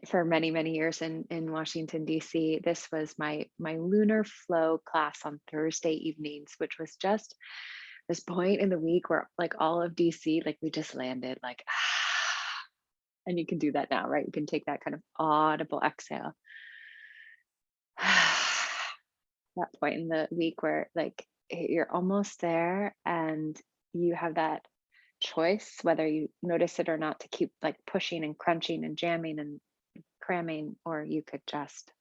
For many, many years in Washington, DC. This was my lunar flow class on Thursday evenings, which was just this point in the week where like all of DC, like we just landed like, and you can do that now, right? You can take that kind of audible exhale. That point in the week where like you're almost there and you have that choice, whether you notice it or not, to keep like pushing and crunching and jamming and cramming, or you could just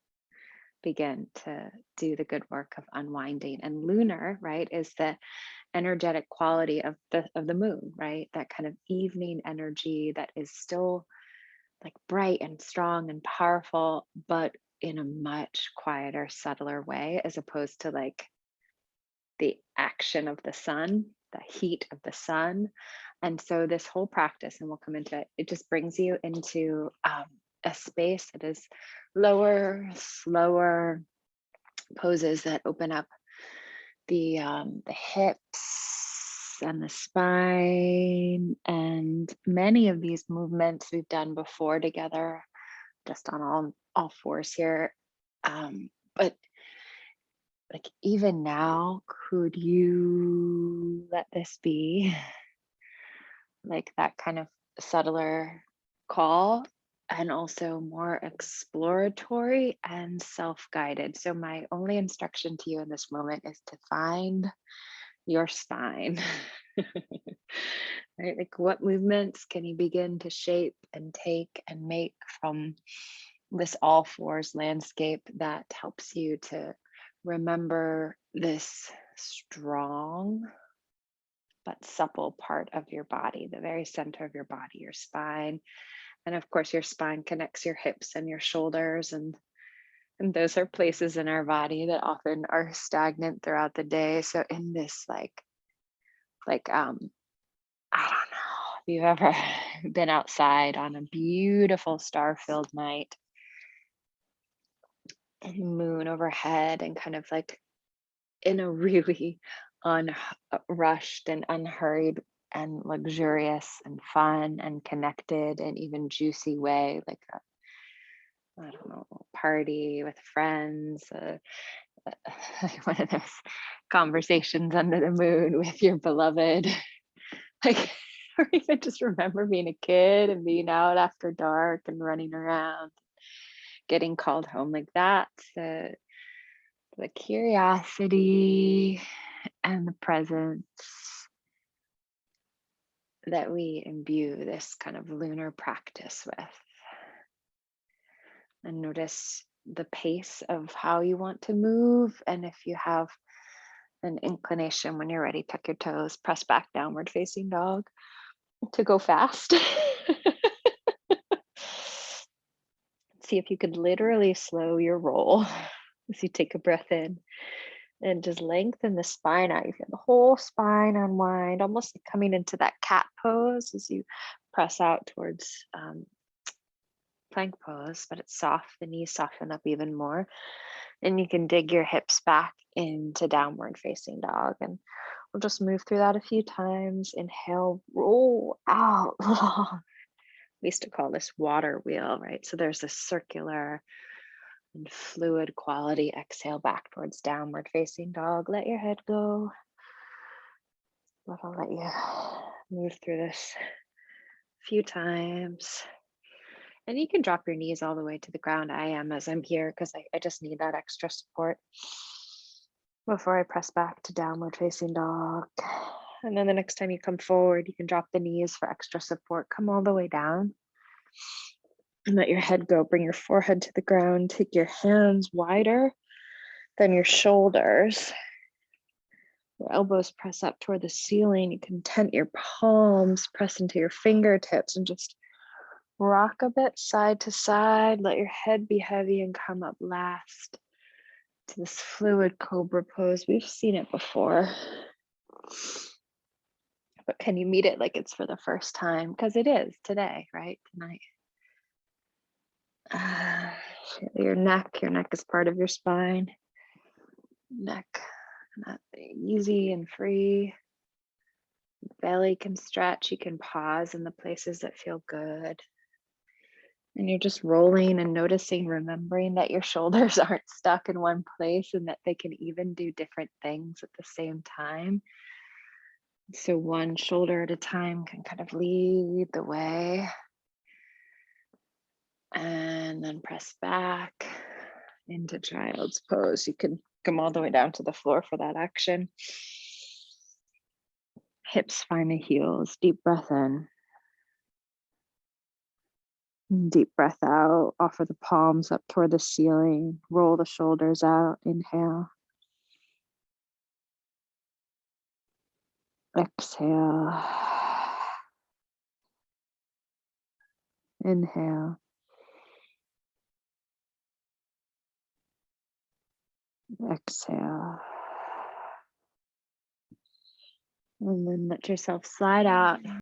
begin to do the good work of unwinding. And lunar, right, is the energetic quality of the moon, right? That kind of evening energy that is still like bright and strong and powerful, but in a much quieter, subtler way, as opposed to like the action of the sun, the heat of the sun. And so this whole practice, and we'll come into it, it just brings you into a space that is lower, slower poses that open up the hips and the spine. And many of these movements we've done before together, just on all fours here. But like even now, could you let this be like that kind of subtler call, and also more exploratory and self-guided? So my only instruction to you in this moment is to find your spine. Right? Like what movements can you begin to shape and take and make from this all fours landscape that helps you to remember this strong but supple part of your body, the very center of your body, your spine. And of course, your spine connects your hips and your shoulders, and those are places in our body that often are stagnant throughout the day. So in this I don't know if you've ever been outside on a beautiful star-filled night, and moon overhead, and kind of like in a really unrushed and unhurried and luxurious and fun and connected and even juicy way, like a, I don't know, party with friends, one of those conversations under the moon with your beloved, like, or even just remember being a kid and being out after dark and running around, getting called home. Like that's the curiosity and the presence that we imbue this kind of lunar practice with. And notice the pace of how you want to move. And if you have an inclination, when you're ready, tuck your toes, press back, downward facing dog, to go fast. See if you could literally slow your roll as you take a breath in. And just lengthen the spine out. You feel the whole spine unwind, almost like coming into that cat pose as you press out towards plank pose, but it's soft. The knees soften up even more. And you can dig your hips back into downward facing dog. And we'll just move through that a few times. Inhale, roll out. We used to call this water wheel, right? So there's this circular and fluid quality. Exhale back towards downward facing dog. Let your head go. But I'll let you move through this a few times. And you can drop your knees all the way to the ground. I am, as I'm here, because I just need that extra support before I press back to downward facing dog. And then the next time you come forward, you can drop the knees for extra support. Come all the way down. And let your head go. Bring your forehead to the ground. Take your hands wider than your shoulders. Your elbows press up toward the ceiling. You can tent your palms, press into your fingertips, and just rock a bit side to side. Let your head be heavy and come up last to this fluid cobra pose. We've seen it before, but can you meet it like it's for the first time? Because it is today, right? Tonight. Feel your neck. Your neck is part of your spine. Neck, not easy and free. Belly can stretch. You can pause in the places that feel good. And you're just rolling and noticing, remembering that your shoulders aren't stuck in one place and that they can even do different things at the same time. So one shoulder at a time can kind of lead the way. And then press back into child's pose. You can come all the way down to the floor for that action. Hips find the heels. Deep breath in. Deep breath out. Offer the palms up toward the ceiling. Roll the shoulders out. Inhale. Exhale. Inhale. Exhale. And then let yourself slide out